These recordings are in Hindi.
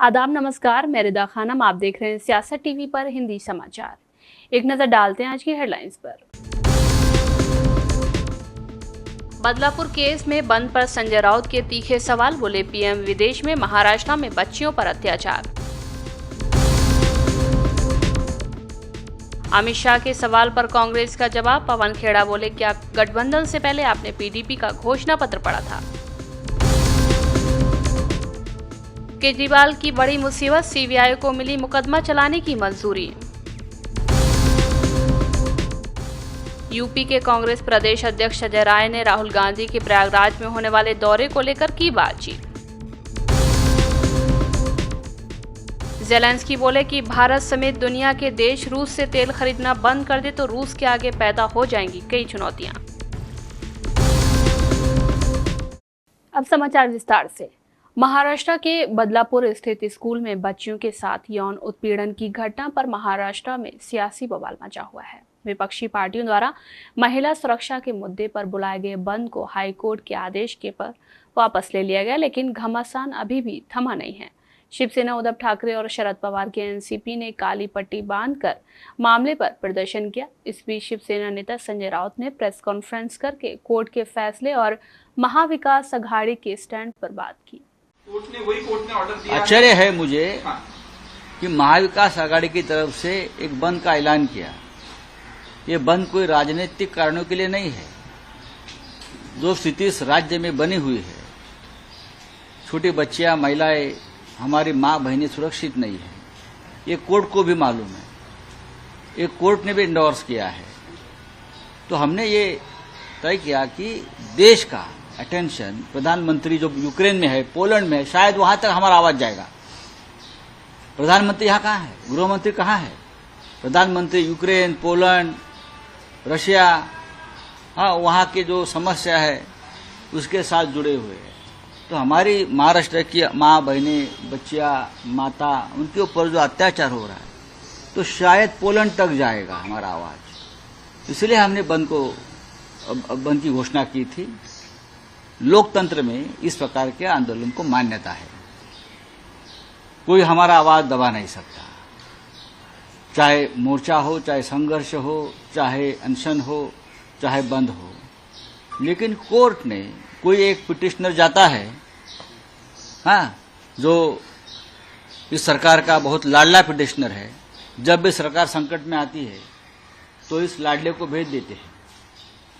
आदाब नमस्कार, मैं रिदा खानम। आप देख रहे हैं सियासत टीवी पर हिंदी समाचार। एक नजर डालते हैं आज की हेडलाइंस पर। बदलापुर केस में बंद पर संजय राउत के तीखे सवाल, बोले पीएम विदेश में, महाराष्ट्र में बच्चियों पर अत्याचार। अमित शाह के सवाल पर कांग्रेस का जवाब, पवन खेड़ा बोले क्या गठबंधन से पहले आपने पीडीपी का घोषणा पत्र पढ़ा था। केजरीवाल की बड़ी मुसीबत, सीबीआई को मिली मुकदमा चलाने की मंजूरी। यूपी के कांग्रेस प्रदेश अध्यक्ष अजय राय ने राहुल गांधी के प्रयागराज में होने वाले दौरे को लेकर की बातचीत। ज़ेलेंस्की बोले कि भारत समेत दुनिया के देश रूस से तेल खरीदना बंद कर दे तो रूस के आगे पैदा हो जाएंगी कई चुनौतियां। अब समाचार विस्तार से। महाराष्ट्र के बदलापुर स्थित स्कूल में बच्चियों के साथ यौन उत्पीड़न की घटना पर महाराष्ट्र में सियासी बवाल मचा हुआ है। विपक्षी पार्टियों द्वारा महिला सुरक्षा के मुद्दे पर बुलाए गए बंद को हाईकोर्ट के आदेश के पर वापस ले लिया गया, लेकिन घमासान अभी भी थमा नहीं है। शिवसेना उद्धव ठाकरे और शरद पवार के एनसीपी ने काली पट्टी बांधकर मामले पर प्रदर्शन किया। इस बीच शिवसेना नेता संजय राउत ने प्रेस कॉन्फ्रेंस करके कोर्ट के फैसले और महाविकास अघाड़ी के स्टैंड पर बात की। कोर्ट ने ऑर्डर दिया। आश्चर्य है मुझे कि महाविकास आघाड़ी की तरफ से एक बंद का ऐलान किया। ये बंद कोई राजनीतिक कारणों के लिए नहीं है। जो स्थिति इस राज्य में बनी हुई है, छोटी बच्चियां, महिलाएं, हमारी मां बहनें सुरक्षित नहीं है, ये कोर्ट को भी मालूम है। ये कोर्ट ने भी इंडोर्स किया है। तो हमने ये तय किया कि देश का अटेंशन, प्रधानमंत्री जो यूक्रेन में है, पोलैंड में है, शायद वहां तक हमारा आवाज जाएगा। प्रधानमंत्री यहां कहां है? गृहमंत्री कहां है? प्रधानमंत्री यूक्रेन, पोलैंड, रशिया, वहां की जो समस्या है उसके साथ जुड़े हुए हैं। तो हमारी महाराष्ट्र की माँ बहनें, बच्चियां, माता, उनके ऊपर जो अत्याचार हो रहा है, तो शायद पोलैंड तक जाएगा हमारा आवाज। इसलिए हमने बंद की घोषणा की थी। लोकतंत्र में इस प्रकार के आंदोलन को मान्यता है। कोई हमारा आवाज दबा नहीं सकता, चाहे मोर्चा हो, चाहे संघर्ष हो, चाहे अनशन हो, चाहे बंद हो। लेकिन कोर्ट ने, कोई एक पिटिशनर जाता है, जो इस सरकार का बहुत लाडला पिटिशनर है, जब भी सरकार संकट में आती है तो इस लाडले को भेज देते हैं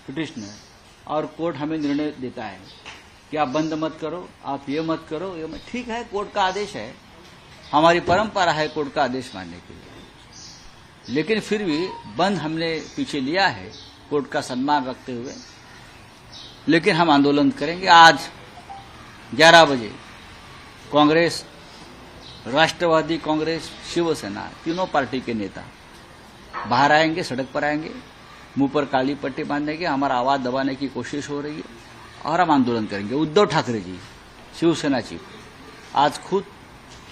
पिटिशनर, और कोर्ट हमें निर्णय देता है कि आप बंद मत करो, आप ये मत करो, ये मत। ठीक है, कोर्ट का आदेश है, हमारी परंपरा है कोर्ट का आदेश मानने के लिए। लेकिन फिर भी बंद हमने पीछे लिया है कोर्ट का सम्मान रखते हुए। लेकिन हम आंदोलन करेंगे। आज 11 बजे कांग्रेस, राष्ट्रवादी कांग्रेस, शिवसेना, तीनों पार्टी के नेता बाहर आएंगे, सड़क पर आएंगे, मुंह पर काली पट्टी बांधेंगे। हमारा आवाज दबाने की कोशिश हो रही है और हम आंदोलन करेंगे। उद्धव ठाकरे जी, शिवसेना चीफ, आज खुद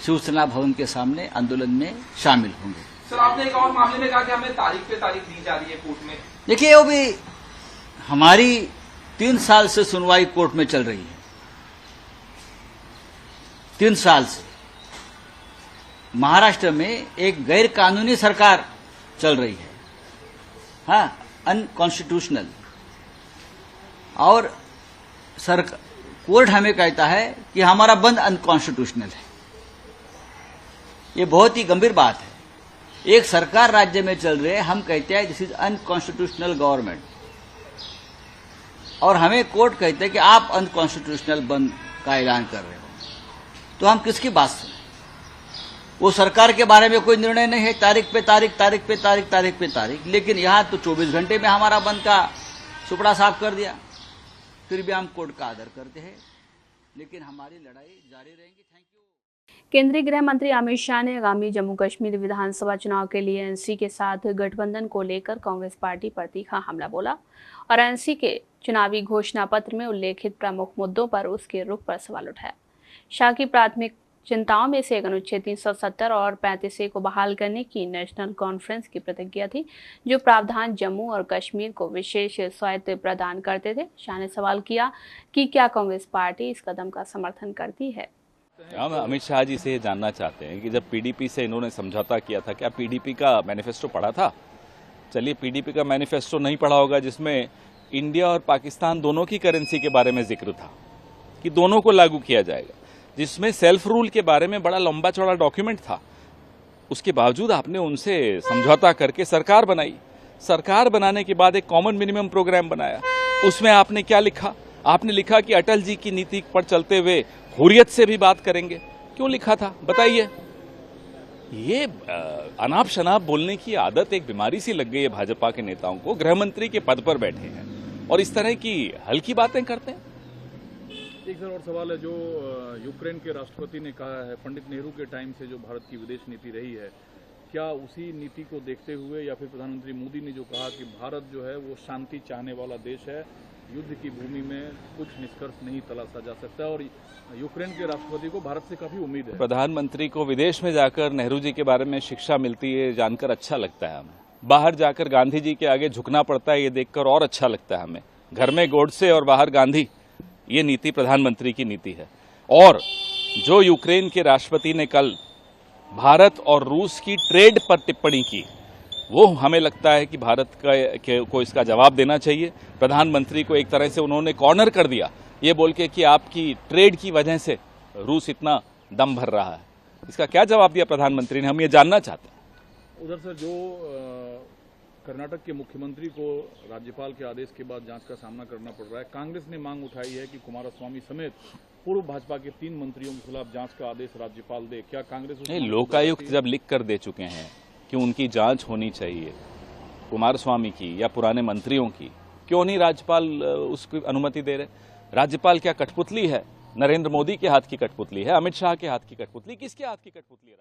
शिवसेना भवन के सामने आंदोलन में शामिल होंगे। सर, आपने एक और मामले में कहा कि हमें तारीख पे तारीख दी जा रही है कोर्ट में। देखिए, वो भी हमारी 3 साल से सुनवाई कोर्ट में चल रही है। 3 साल से महाराष्ट्र में एक गैर कानूनी सरकार चल रही है, अनकॉन्स्टिट्यूशनल। और कोर्ट हमें कहता है कि हमारा बंद अनकॉन्स्टिट्यूशनल है। ये बहुत ही गंभीर बात है। एक सरकार राज्य में चल रही है, हम कहते हैं दिस इज अनकॉन्स्टिट्यूशनल गवर्नमेंट, और हमें कोर्ट कहते हैं कि आप अनकॉन्स्टिट्यूशनल बंद का ऐलान कर रहे हो। तो हम किसकी बात सुने? वो सरकार के बारे में कोई निर्णय नहीं है, तारीख पे तारीख, तारीख पे तारीख, तारीख पे तारीख। लेकिन यहां तो 24 घंटे में हमारा बंद का सुपड़ा साफ कर दिया। फिर भी हम कोर्ट का आदर करते हैं, लेकिन हमारी लड़ाई जारी रहेगी। Thank you. केंद्रीय गृह मंत्री अमित शाह ने आगामी जम्मू कश्मीर विधानसभा चुनाव के लिए एनसी के साथ गठबंधन को लेकर कांग्रेस पार्टी पर तीखा हमला बोला और एनसी के चुनावी घोषणा पत्र में उल्लेखित प्रमुख मुद्दों पर उसके रुख पर सवाल उठाया। शाह की प्राथमिक चिंताओं में से एक अनुच्छेद 370 और 35A को बहाल करने की नेशनल कॉन्फ्रेंस की प्रतिज्ञा थी, जो प्रावधान जम्मू और कश्मीर को विशेष स्वायत्त प्रदान करते थे। शाह ने सवाल किया कि क्या कांग्रेस पार्टी इस कदम का समर्थन करती है। हम अमित शाह जी से ये जानना चाहते हैं कि जब पीडीपी से इन्होंने समझौता किया था, क्या पीडीपी का मैनिफेस्टो पढ़ा था? चलिए, पीडीपी का मैनिफेस्टो नहीं पढ़ा होगा जिसमें इंडिया और पाकिस्तान दोनों की करेंसी के बारे में जिक्र था कि दोनों को लागू किया जाएगा, जिसमें सेल्फ रूल के बारे में बड़ा लंबा चौड़ा डॉक्यूमेंट था। उसके बावजूद आपने उनसे समझौता करके सरकार बनाई। सरकार बनाने के बाद एक कॉमन मिनिमम प्रोग्राम बनाया। उसमें आपने क्या लिखा? आपने लिखा कि अटल जी की नीति पर चलते हुए हुर्रियत से भी बात करेंगे। क्यों लिखा था बताइए? ये अनाप शनाप बोलने की आदत एक बीमारी सी लग गई है भाजपा के नेताओं को। गृह मंत्री के पद पर बैठे हैं और इस तरह की हल्की बातें करते हैं। एक सर और सवाल है, जो यूक्रेन के राष्ट्रपति ने कहा है, पंडित नेहरू के टाइम से जो भारत की विदेश नीति रही है, क्या उसी नीति को देखते हुए या फिर प्रधानमंत्री मोदी ने जो कहा कि भारत जो है वो शांति चाहने वाला देश है, युद्ध की भूमि में कुछ निष्कर्ष नहीं तलाशा जा सकता, और यूक्रेन के राष्ट्रपति को भारत से काफी उम्मीद है? प्रधानमंत्री को विदेश में जाकर नेहरू जी के बारे में शिक्षा मिलती है, जानकर अच्छा लगता है हमें। बाहर जाकर गांधी जी के आगे झुकना पड़ता है, ये देखकर और अच्छा लगता है हमें। घर में गोडसे और बाहर गांधी, ये नीति प्रधानमंत्री की नीति है। और जो यूक्रेन के राष्ट्रपति ने कल भारत और रूस की ट्रेड पर टिप्पणी की, वो हमें लगता है कि भारत को इसका जवाब देना चाहिए। प्रधानमंत्री को एक तरह से उन्होंने कॉर्नर कर दिया, ये बोल के कि आपकी ट्रेड की वजह से रूस इतना दम भर रहा है। इसका क्या जवाब दिया प्रधानमंत्री ने? हम ये जानना चाहते हैं। उधर से जो कर्नाटक के मुख्यमंत्री को राज्यपाल के आदेश के बाद जांच का सामना करना पड़ रहा है, कांग्रेस ने मांग उठाई है कि कुमारस्वामी समेत पूर्व भाजपा के 3 मंत्रियों के खिलाफ जांच का आदेश राज्यपाल दे। क्या कांग्रेस नहीं, लोकायुक्त जब लिख कर दे चुके हैं कि उनकी जांच होनी चाहिए कुमारस्वामी की या पुराने मंत्रियों की, क्यों नहीं राज्यपाल उसकी अनुमति दे रहे? राज्यपाल क्या कठपुतली है? नरेंद्र मोदी के हाथ की कठपुतली है? अमित शाह के हाथ की कठपुतली? किसके हाथ की कठपुतली है?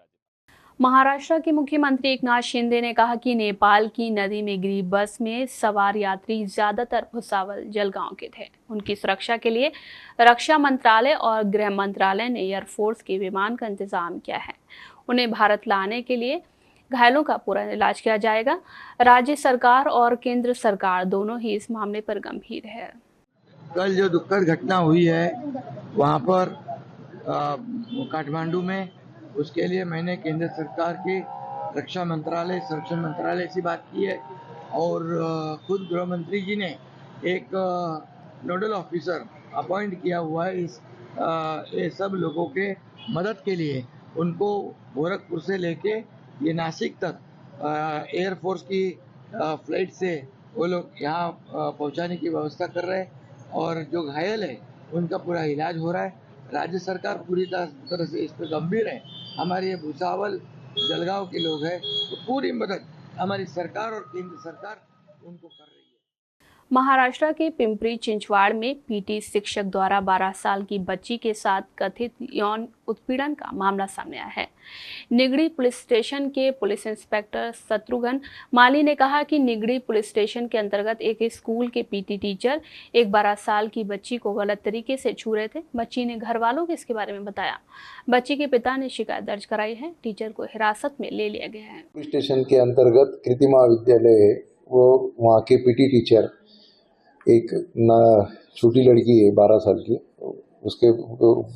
महाराष्ट्र के मुख्यमंत्री एकनाथ शिंदे ने कहा कि नेपाल की नदी में गिरी बस में सवार यात्री ज्यादातर भुसावल जलगांव के थे। उनकी सुरक्षा के लिए रक्षा मंत्रालय और गृह मंत्रालय ने एयरफोर्स के विमान का इंतजाम किया है। उन्हें भारत लाने के लिए घायलों का पूरा इलाज किया जाएगा। राज्य सरकार और केंद्र सरकार दोनों ही इस मामले पर गंभीर है। कल जो दुखद घटना हुई है वहाँ पर काठमांडू में, उसके लिए मैंने केंद्र सरकार के रक्षा मंत्रालय, संरक्षण मंत्रालय से बात की है और खुद गृह मंत्री जी ने एक नोडल ऑफिसर अपॉइंट किया हुआ है ये सब लोगों के मदद के लिए। उनको गोरखपुर से लेके ये नासिक तक एयरफोर्स की फ्लाइट से वो लोग यहाँ पहुँचाने की व्यवस्था कर रहे हैं और जो घायल है उनका पूरा इलाज हो रहा है। राज्य सरकार पूरी तरह से इस पर गंभीर है। हमारे ये भुसावल जलगांव के लोग हैं, तो पूरी मदद हमारी सरकार और केंद्र सरकार उनको कर रही है। महाराष्ट्र के पिंपरी चिंचवाड़ में पीटी शिक्षक द्वारा 12 साल की बच्ची के साथ कथित यौन उत्पीड़न का मामला सामने आया है। निगड़ी पुलिस स्टेशन के पुलिस इंस्पेक्टर शत्रुघ्न माली ने कहा कि निगड़ी पुलिस स्टेशन के अंतर्गत एक स्कूल के पीटी टीचर एक 12 साल की बच्ची को गलत तरीके से छू रहे थे। बच्ची ने घर वालों को इसके बारे में बताया। बच्ची के पिता ने शिकायत दर्ज कराई है। टीचर को हिरासत में ले लिया गया है। पुलिस स्टेशन के अंतर्गत कृतिमा विद्यालय है, वो वहाँ के पीटी टीचर एक छोटी लड़की है 12 साल की, उसके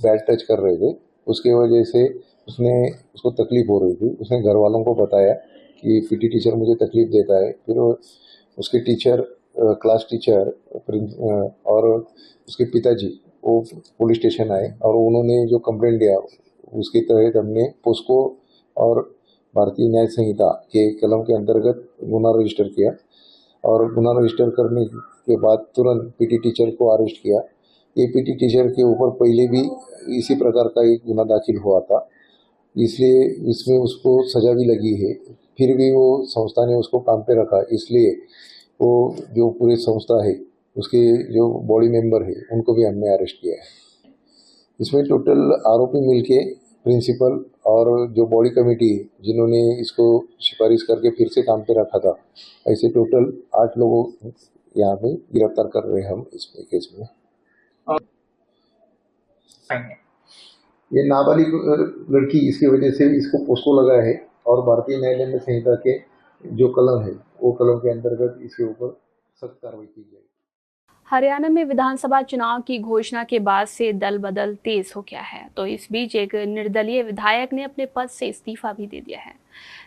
बैड टच कर रहे थे। उसके वजह से उसको तकलीफ हो रही थी। उसने घर वालों को बताया कि पीटी टीचर मुझे तकलीफ देता है। फिर उसके टीचर, क्लास टीचर और उसके पिताजी वो पुलिस स्टेशन आए और उन्होंने जो कंप्लेंट दिया उसके तहत हमने पोस्को और भारतीय न्याय संहिता के कलम के अंतर्गत गुना रजिस्टर किया और गुना रजिस्टर करने के बाद तुरंत पीटी टीचर को अरेस्ट किया। ये पीटी टीचर के ऊपर पहले भी इसी प्रकार का एक गुना दाखिल हुआ था, इसलिए इसमें उसको सजा भी लगी है। फिर भी वो संस्था ने उसको काम पे रखा, इसलिए वो जो पूरी संस्था है उसके जो बॉडी मेंबर है उनको भी हमने अरेस्ट किया है। इसमें टोटल आरोपी मिलके प्रिंसिपल और जो बॉडी कमेटी जिन्होंने इसको सिफारिश करके फिर से काम पे रखा था, ऐसे टोटल 8 लोगों यहाँ पे गिरफ्तार कर रहे हैं हम इस केस में। ये नाबालिग लड़की, इसकी वजह से इसको पोस्को लगा है और भारतीय न्याय संहिता के जो कलम है वो कलम के अंतर्गत इसके ऊपर सख्त कार्रवाई की जाएगी। हरियाणा में विधानसभा चुनाव की घोषणा के बाद से दल बदल तेज हो गया है, तो इस बीच एक निर्दलीय विधायक ने अपने पद से इस्तीफा भी दे दिया है।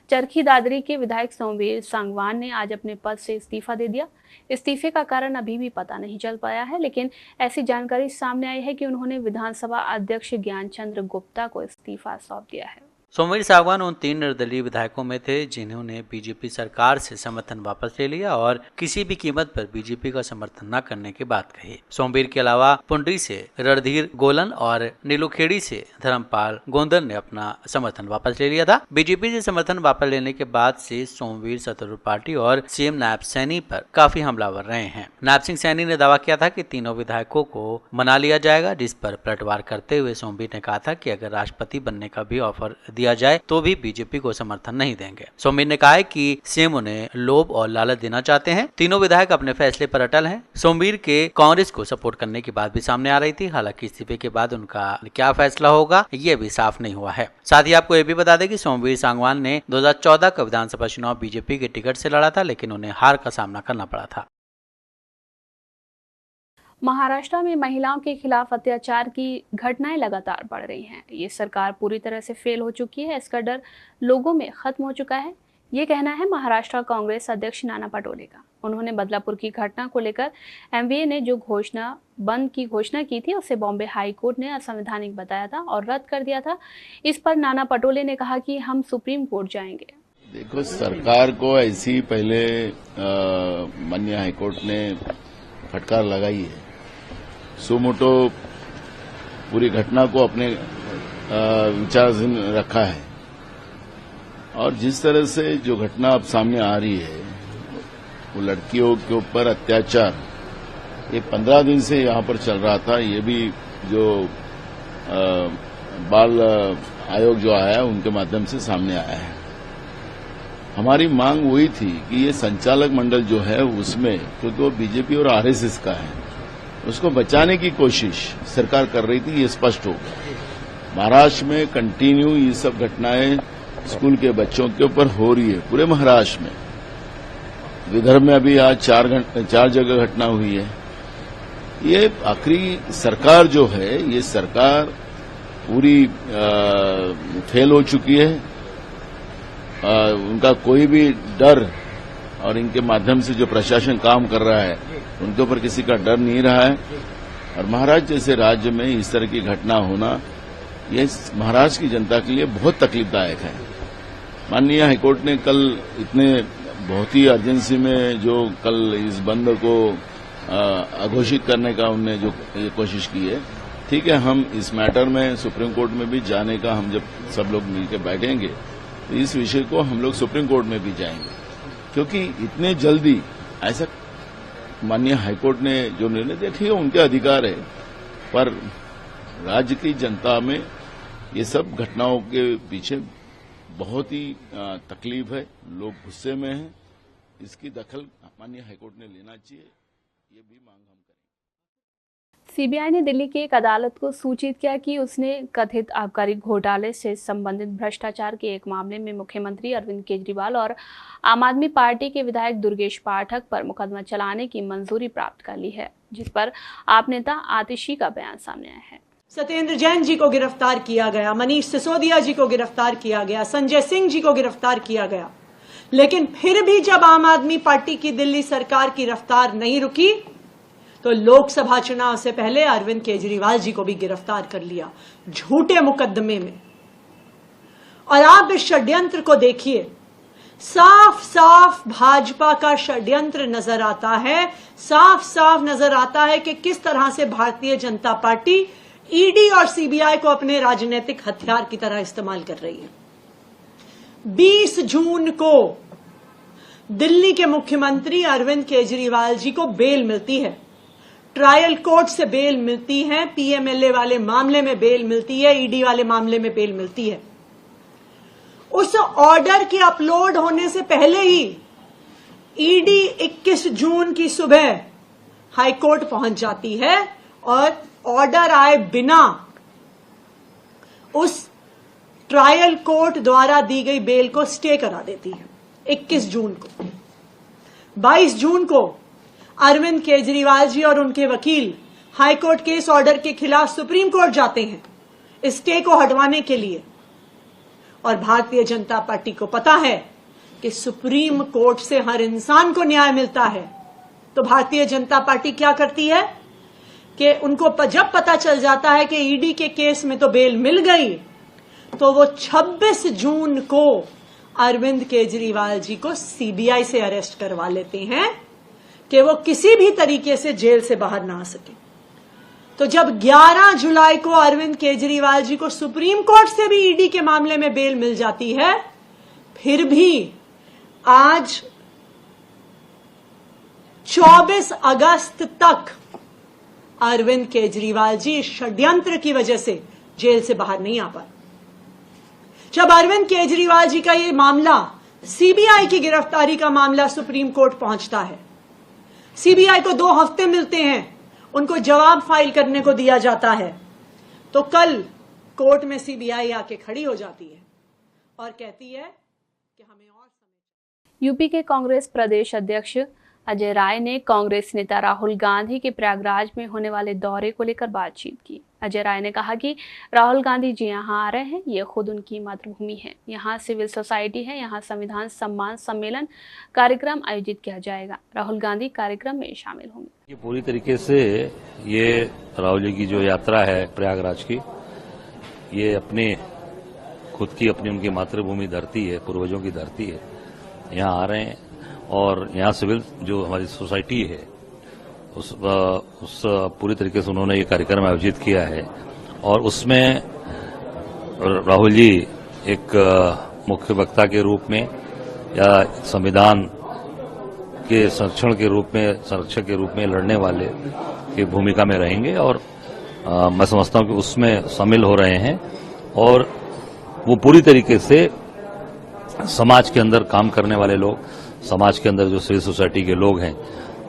चरखी दादरी के विधायक सोमवीर सांगवान ने आज अपने पद से इस्तीफा दे दिया। इस्तीफे का कारण अभी भी पता नहीं चल पाया है, लेकिन ऐसी जानकारी सामने आई है कि उन्होंने विधानसभा अध्यक्ष ज्ञानचंद्र गुप्ता को इस्तीफा सौंप दिया है। सोमवीर सांगवान उन 3 निर्दलीय विधायकों में थे जिन्होंने बीजेपी सरकार से समर्थन वापस ले लिया और किसी भी कीमत पर बीजेपी का समर्थन न करने की बात कही। सोमवीर के अलावा पुंडरी से रणधीर गोलन और नीलूखेड़ी से धर्मपाल गोंदर ने अपना समर्थन वापस ले लिया था। बीजेपी से समर्थन वापस लेने के बाद से सोमवीर सत्तारूढ़ पार्टी और सीएम नायब सैनी पर काफी हमलावर रहे हैं। नायब सिंह सैनी ने दावा किया था कि तीनों विधायकों को मना लिया जाएगा, जिस पर पलटवार करते हुए सोमवीर ने कहा था कि अगर राष्ट्रपति बनने का भी ऑफर दिया जाए तो भी बीजेपी को समर्थन नहीं देंगे। सोमवीर ने कहा है कि सीएम उन्हें लोभ और लालच देना चाहते हैं। तीनों विधायक अपने फैसले पर अटल हैं। सोमवीर के कांग्रेस को सपोर्ट करने की बात भी सामने आ रही थी। हालांकि इस्तीफे के बाद उनका क्या फैसला होगा ये भी साफ नहीं हुआ है। साथ ही आपको ये भी बता दें कि सोमवीर सांगवान ने 2014 का विधानसभा चुनाव बीजेपी के टिकट से लड़ा था, लेकिन उन्हें हार का सामना करना पड़ा था। महाराष्ट्र में महिलाओं के खिलाफ अत्याचार की घटनाएं लगातार बढ़ रही हैं। ये सरकार पूरी तरह से फेल हो चुकी है, इसका डर लोगों में खत्म हो चुका है। ये कहना है महाराष्ट्र कांग्रेस अध्यक्ष नाना पटोले का। उन्होंने बदलापुर की घटना को लेकर एमवीए ने जो बंद की घोषणा की थी उसे बॉम्बे हाई कोर्ट ने असंवैधानिक बताया था और रद्द कर दिया था। इस पर नाना पटोले ने कहा कि हम सुप्रीम कोर्ट जाएंगे। देखो, सरकार को ऐसी पहले माननीय हाईकोर्ट ने फटकार लगाई है। सुमोटो पूरी घटना को अपने विचाराधीन रखा है और जिस तरह से जो घटना अब सामने आ रही है वो लड़कियों के ऊपर अत्याचार ये 15 दिन से यहाँ पर चल रहा था। ये भी जो बाल आयोग जो आया उनके माध्यम से सामने आया है। हमारी मांग वही थी कि ये संचालक मंडल जो है उसमें, क्योंकि वो बीजेपी और आरएसएस का है, उसको बचाने की कोशिश सरकार कर रही थी, ये स्पष्ट हो गया। महाराष्ट्र में कंटिन्यू ये सब घटनाएं स्कूल के बच्चों के ऊपर हो रही है, पूरे महाराष्ट्र में। विदर्भ में अभी आज 4 जगह घटना हुई है। ये आखिरी सरकार जो है, ये सरकार पूरी फेल हो चुकी है। उनका कोई भी डर और इनके माध्यम से जो प्रशासन काम कर रहा है उनके ऊपर किसी का डर नहीं रहा है। और महाराष्ट्र जैसे राज्य में इस तरह की घटना होना ये महाराष्ट्र की जनता के लिए बहुत तकलीफदायक है। माननीय हाईकोर्ट ने कल बहुत ही अर्जेंसी में जो कल इस बंद को अघोषित करने का उन्होंने जो ये कोशिश की है, ठीक है, हम इस मैटर में सुप्रीम कोर्ट में भी जाने का, हम जब सब लोग मिलकर बैठेंगे तो इस विषय को हम लोग सुप्रीम कोर्ट में भी जाएंगे, क्योंकि इतने जल्दी ऐसा माननीय हाईकोर्ट ने जो निर्णय दिया, ठीक है, उनके अधिकार है, पर राज्य की जनता में ये सब घटनाओं के पीछे बहुत ही तकलीफ है, लोग गुस्से में हैं। इसकी दखल माननीय हाईकोर्ट ने लेना चाहिए, ये भी मांग हम करें। सीबीआई ने दिल्ली की एक अदालत को सूचित किया कि उसने कथित आबकारी घोटाले से संबंधित भ्रष्टाचार के एक मामले में मुख्यमंत्री अरविंद केजरीवाल और आम आदमी पार्टी के विधायक दुर्गेश पाठक पर मुकदमा चलाने की मंजूरी प्राप्त कर ली है, जिस पर आप नेता आतिशी का बयान सामने आया है। सत्येंद्र जैन जी को गिरफ्तार किया गया, मनीष सिसोदिया जी को गिरफ्तार किया गया, संजय सिंह जी को गिरफ्तार किया गया, लेकिन फिर भी जब आम आदमी पार्टी की दिल्ली सरकार की रफ्तार नहीं रुकी तो लोकसभा चुनाव से पहले अरविंद केजरीवाल जी को भी गिरफ्तार कर लिया झूठे मुकदमे में। और आप इस षड्यंत्र को देखिए, साफ साफ भाजपा का षड्यंत्र नजर आता है, साफ साफ नजर आता है कि किस तरह से भारतीय जनता पार्टी ईडी और सीबीआई को अपने राजनीतिक हथियार की तरह इस्तेमाल कर रही है। 20 जून को दिल्ली के मुख्यमंत्री अरविंद केजरीवाल जी को बेल मिलती है, ट्रायल कोर्ट से बेल मिलती है, पीएमएलए वाले मामले में बेल मिलती है, ईडी वाले मामले में बेल मिलती है। उस ऑर्डर के अपलोड होने से पहले ही ईडी 21 जून की सुबह हाईकोर्ट पहुंच जाती है और ऑर्डर आए बिना उस ट्रायल कोर्ट द्वारा दी गई बेल को स्टे करा देती है 21 जून को। 22 जून को अरविंद केजरीवाल जी और उनके वकील हाईकोर्ट के इस ऑर्डर के खिलाफ सुप्रीम कोर्ट जाते हैं स्टे को हटवाने के लिए, और भारतीय जनता पार्टी को पता है कि सुप्रीम कोर्ट से हर इंसान को न्याय मिलता है, तो भारतीय जनता पार्टी क्या करती है कि उनको जब पता चल जाता है कि ईडी के केस में तो बेल मिल गई, तो वो 26 जून को अरविंद केजरीवाल जी को सीबीआई से अरेस्ट करवा लेते हैं कि वो किसी भी तरीके से जेल से बाहर ना आ सके। तो जब 11 जुलाई को अरविंद केजरीवाल जी को सुप्रीम कोर्ट से भी ईडी के मामले में बेल मिल जाती है, फिर भी आज 24 अगस्त तक अरविंद केजरीवाल जी इस षड्यंत्र की वजह से जेल से बाहर नहीं आ पाए। जब अरविंद केजरीवाल जी का ये मामला सीबीआई की गिरफ्तारी का मामला सुप्रीम कोर्ट पहुंचता है, सीबीआई को 2 हफ्ते मिलते हैं, उनको जवाब फाइल करने को दिया जाता है, तो कल कोर्ट में सीबीआई आके खड़ी हो जाती है और कहती है कि हमें और समय। यूपी के कांग्रेस प्रदेश अध्यक्ष अजय राय ने कांग्रेस नेता राहुल गांधी के प्रयागराज में होने वाले दौरे को लेकर बातचीत की। अजय राय ने कहा कि राहुल गांधी जी यहां आ रहे हैं, ये खुद उनकी मातृभूमि है, यहां सिविल सोसाइटी है, यहां संविधान सम्मान सम्मेलन कार्यक्रम आयोजित किया जाएगा। राहुल गांधी कार्यक्रम में शामिल होंगे। पूरी तरीके से ये राहुल जी की जो यात्रा है प्रयागराज की, ये अपने खुद की अपनी उनकी मातृभूमि धरती है, पूर्वजों की धरती है, यहाँ आ रहे हैं और यहाँ सिविल जो हमारी सोसाइटी है उस पूरी तरीके से उन्होंने ये कार्यक्रम आयोजित किया है और उसमें राहुल जी एक मुख्य वक्ता के रूप में या संविधान के संरक्षक के रूप में लड़ने वाले की भूमिका में रहेंगे और मैं समझता हूं कि उसमें शामिल हो रहे हैं और वो पूरी तरीके से समाज के अंदर काम करने वाले लोग, समाज के अंदर जो सिविल सोसाइटी के लोग हैं,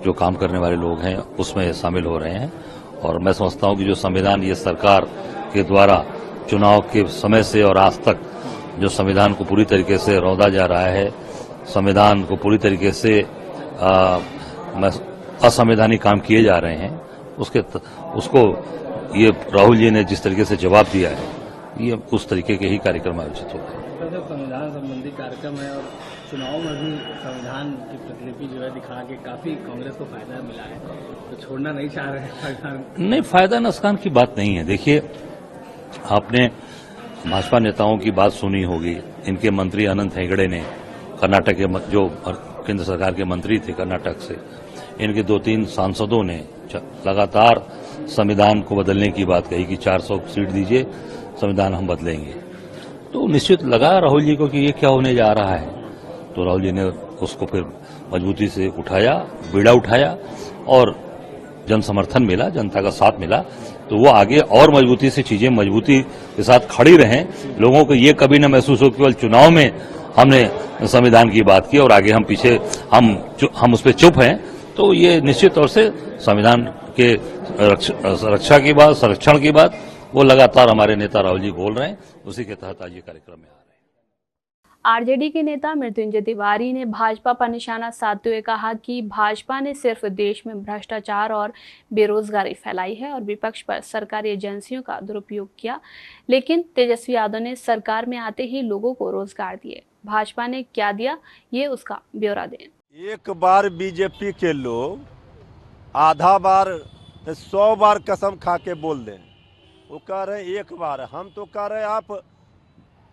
जो काम करने वाले लोग हैं, उसमें शामिल हो रहे हैं। और मैं समझता हूं कि जो संविधान ये सरकार के द्वारा चुनाव के समय से और आज तक जो संविधान को पूरी तरीके से रौंदा जा रहा है, संविधान को पूरी तरीके से असंवैधानिक काम किए जा रहे हैं, उसको ये राहुल जी ने जिस तरीके से जवाब दिया है, ये उस तरीके के ही कार्यक्रम आयोजित हो रहे हैं। संविधान संबंधी कार्यक्रम है और चुनाव में भी संविधान की प्रतिलिपि जो है दिखा के काफी कांग्रेस को फायदा मिला है, तो छोड़ना नहीं चाह रहे हैं। नहीं, फायदा नुकसान की बात नहीं है। देखिए, आपने भाजपा नेताओं की बात सुनी होगी। इनके मंत्री अनंत हेगड़े ने कर्नाटक के जो केंद्र सरकार के मंत्री थे कर्नाटक से, इनके 2-3 सांसदों ने लगातार संविधान को बदलने की बात कही कि 400 सीट दीजिए, संविधान हम बदलेंगे। तो निश्चित लगा राहुल जी को कि ये क्या होने जा रहा है, तो राहुल जी ने उसको फिर मजबूती से उठाया, बीड़ा उठाया और जन समर्थन मिला, जनता का साथ मिला, तो वो आगे और मजबूती से चीजें मजबूती के साथ खड़ी रहें। लोगों को ये कभी न महसूस हो केवल चुनाव में हमने संविधान की बात की और आगे हम पीछे हम उस पर चुप हैं। तो ये निश्चित तौर से संविधान के रक्षा की बात, संरक्षण की बात वो लगातार हमारे नेता राहुल जी बोल रहे हैं, उसी के तहत आज ये कार्यक्रम में आ रहे हैं। आरजेडी के नेता मृत्युंजय तिवारी ने भाजपा पर निशाना साधते हुए कहा कि भाजपा ने सिर्फ देश में भ्रष्टाचार और बेरोजगारी फैलाई है और विपक्ष पर सरकारी एजेंसियों का दुरुपयोग किया, लेकिन तेजस्वी यादव ने सरकार में आते ही लोगों को रोजगार दिए। भाजपा ने क्या दिया, ये उसका ब्यौरा दें। एक बार बीजेपी के लोग आधा बार 100 बार कसम खा के बोल दें, वो कह रहे एक बार, हम तो कह रहे आप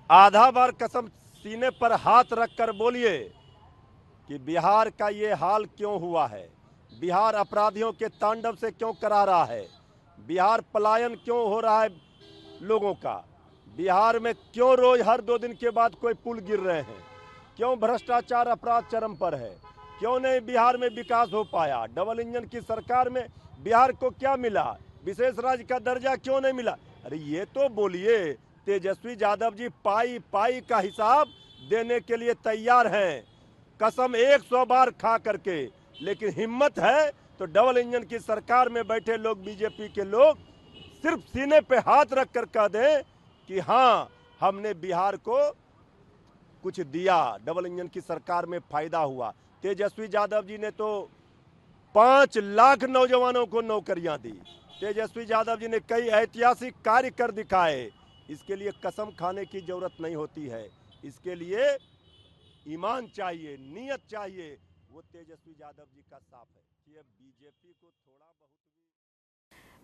आधा बार कसम सीने पर हाथ रखकर बोलिए कि बिहार का ये हाल क्यों हुआ है, बिहार अपराधियों के तांडव से क्यों करा रहा है, बिहार पलायन क्यों हो रहा है लोगों का, बिहार में क्यों रोज हर 2 दिन के बाद कोई पुल गिर रहे हैं, क्यों भ्रष्टाचार अपराध चरम पर है, क्यों नहीं बिहार में विकास हो पाया, डबल इंजन की सरकार में बिहार को क्या मिला, विशेष राज्य का दर्जा क्यों नहीं मिला। अरे ये तो बोलिए। तेजस्वी यादव जी पाई पाई का हिसाब देने के लिए तैयार हैं, कसम 100 बार खा करके, लेकिन हिम्मत है तो डबल इंजन की सरकार में बैठे लोग, बीजेपी के लोग सिर्फ सीने पे हाथ रख कर कह दें कि हाँ हमने बिहार को कुछ दिया, डबल इंजन की सरकार में फायदा हुआ। तेजस्वी यादव जी ने तो 5 लाख नौजवानों को नौकरियां दी। तेजस्वी यादव जी ने कई ऐतिहासिक कार्य कर दिखाए। इसके लिए कसम खाने की जरूरत नहीं होती है, इसके लिए ईमान चाहिए, नियत चाहिए। वो तेजस्वी यादव जी का साफ है कि अब बीजेपी को थोड़ा बहुत।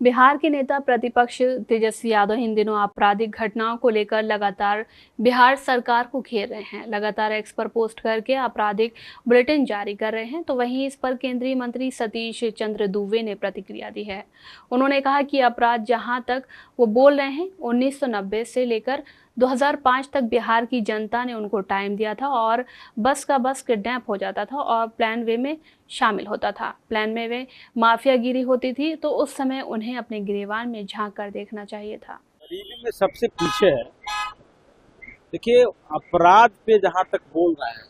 बिहार के नेता प्रतिपक्ष तेजस्वी यादव इन दिनों आपराधिक घटनाओं को लेकर लगातार बिहार सरकार को घेर रहे हैं। लगातार एक्स पर पोस्ट करके आपराधिक बुलेटिन जारी कर रहे हैं। तो वहीं इस पर केंद्रीय मंत्री सतीश चंद्र दूबे ने प्रतिक्रिया दी है। उन्होंने कहा कि अपराध जहां तक वो बोल रहे हैं 1990 से लेकर 2005 तक बिहार की जनता ने उनको टाइम दिया था और बस का बस किडनैप हो जाता था और प्लान वे में शामिल होता था। प्लान में वे माफियागिरी होती थी, तो उस समय उन्हें अपने गिरेबान में झांक कर देखना चाहिए था। गरीबी में सबसे पीछे है। देखिए, अपराध पे जहां तक बोल रहा है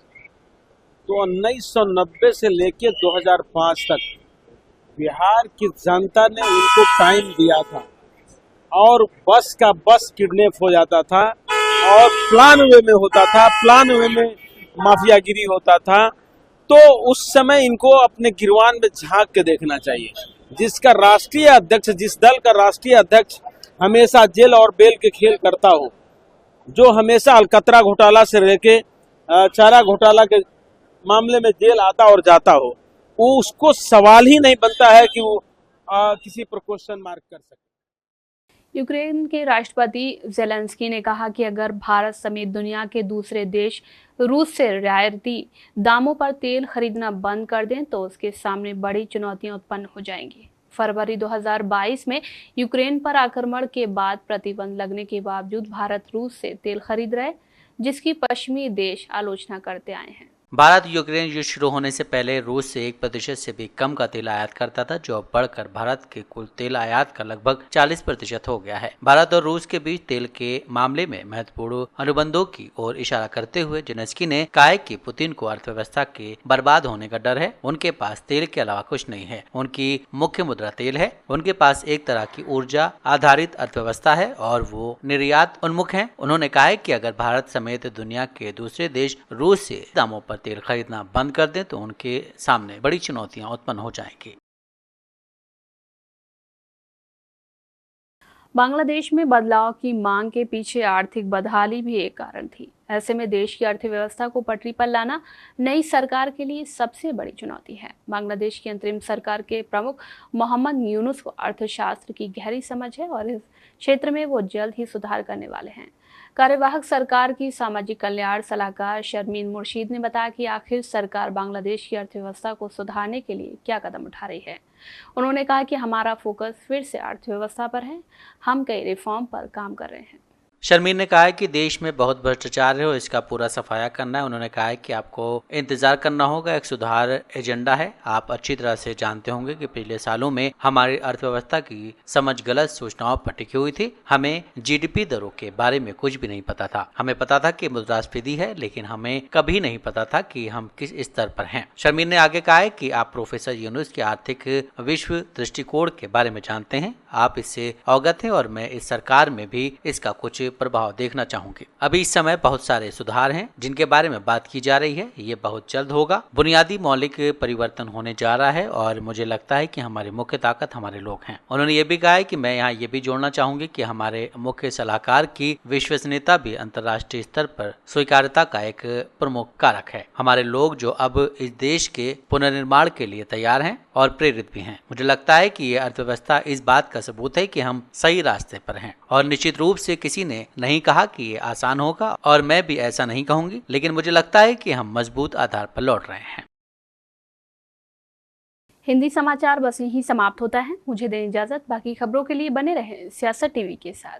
तो 1990 से लेके 2005 तक बिहार की जनता ने उनको टाइम दिया था और बस का बस किडनैप हो जाता था और प्लान वे में होता था, प्लान वे में माफियागिरी होता था। तो उस समय इनको अपने गिरवान में झांक के देखना चाहिए। जिसका राष्ट्रीय अध्यक्ष, जिस दल का राष्ट्रीय अध्यक्ष हमेशा जेल और बेल के खेल करता हो, जो हमेशा अलकतरा घोटाला से लेके चारा घोटाला के मामले में जेल आता और जाता हो, वो उसको सवाल ही नहीं बनता है कि वो किसी पर क्वेश्चन मार्क कर सके। यूक्रेन के राष्ट्रपति ज़ेलेंस्की ने कहा कि अगर भारत समेत दुनिया के दूसरे देश रूस से रियायती दामों पर तेल खरीदना बंद कर दें तो उसके सामने बड़ी चुनौतियां उत्पन्न हो जाएंगी। फरवरी 2022 में यूक्रेन पर आक्रमण के बाद प्रतिबंध लगने के बावजूद भारत रूस से तेल खरीद रहा है, जिसकी पश्चिमी देश आलोचना करते आए हैं। भारत यूक्रेन युद्ध शुरू होने से पहले रूस से 1% से भी कम का तेल आयात करता था, जो अब बढ़कर भारत के कुल तेल आयात का लगभग 40% हो गया है। भारत और रूस के बीच तेल के मामले में महत्वपूर्ण अनुबंधों की ओर इशारा करते हुए जेलेंस्की ने कहा कि पुतिन को अर्थव्यवस्था के बर्बाद होने का डर है। उनके पास तेल के अलावा कुछ नहीं है, उनकी मुख्य मुद्रा तेल है। उनके पास एक तरह की ऊर्जा आधारित अर्थव्यवस्था है और वो निर्यात उन्मुख है। उन्होंने कहा कि अगर भारत समेत दुनिया के दूसरे देश रूस से दामों पर तेल खरीदना बंद कर दें तो उनके सामने बड़ी चुनौतियां उत्पन्न हो जाएंगी। बांग्लादेश में बदलाव की मांग के पीछे आर्थिक बदहाली भी एक कारण थी। ऐसे में देश की अर्थव्यवस्था को पटरी पर लाना नई सरकार के लिए सबसे बड़ी चुनौती है। बांग्लादेश की अंतरिम सरकार के प्रमुख मोहम्मद यूनुस को अर्थशास्त्र की गहरी समझ है और इस क्षेत्र में वो जल्द ही सुधार करने वाले हैं। कार्यवाहक सरकार की सामाजिक कल्याण सलाहकार शर्मीन मुर्शीद ने बताया कि आखिर सरकार बांग्लादेश की अर्थव्यवस्था को सुधारने के लिए क्या कदम उठा रही है। उन्होंने कहा कि हमारा फोकस फिर से अर्थव्यवस्था पर है, हम कई रिफॉर्म पर काम कर रहे हैं। शर्मीन ने कहा है कि देश में बहुत भ्रष्टाचार है और इसका पूरा सफाया करना है। उन्होंने कहा है कि आपको इंतजार करना होगा, एक सुधार एजेंडा है। आप अच्छी तरह से जानते होंगे कि पिछले सालों में हमारी अर्थव्यवस्था की समझ गलत सूचनाओं पर टिकी हुई थी। हमें जीडीपी दरों के बारे में कुछ भी नहीं पता था। हमें पता था कि मुद्रास्फीति है, लेकिन हमें कभी नहीं पता था कि हम किस स्तर पर हैं। शर्मीन ने आगे कहा है कि आप प्रोफेसर यूनुस के आर्थिक विश्व दृष्टिकोण के बारे में जानते हैं, आप इससे अवगत हैं और मैं इस सरकार में भी इसका कुछ प्रभाव देखना चाहूंगी। अभी इस समय बहुत सारे सुधार हैं जिनके बारे में बात की जा रही है। ये बहुत जल्द होगा। बुनियादी मौलिक परिवर्तन होने जा रहा है और मुझे लगता है कि हमारी मुख्य ताकत हमारे लोग हैं। उन्होंने ये भी कहा है कि मैं यहाँ ये भी जोड़ना चाहूंगी कि हमारे मुख्य सलाहकार की विश्वसनीयता भी अंतर्राष्ट्रीय स्तर पर स्वीकार्यता का एक प्रमुख कारक है। हमारे लोग जो अब इस देश के पुनर्निर्माण के लिए तैयार हैं और प्रेरित भी हैं। मुझे लगता है कि ये अर्थव्यवस्था इस बात का सबूत है कि हम सही रास्ते पर हैं और निश्चित रूप से किसी ने नहीं कहा कि ये आसान होगा और मैं भी ऐसा नहीं कहूंगी, लेकिन मुझे लगता है कि हम मजबूत आधार पर लौट रहे हैं। हिंदी समाचार बस यहीं समाप्त होता है। मुझे दें इजाजत। बाकी खबरों के लिए बने रहें सियासत टीवी के साथ।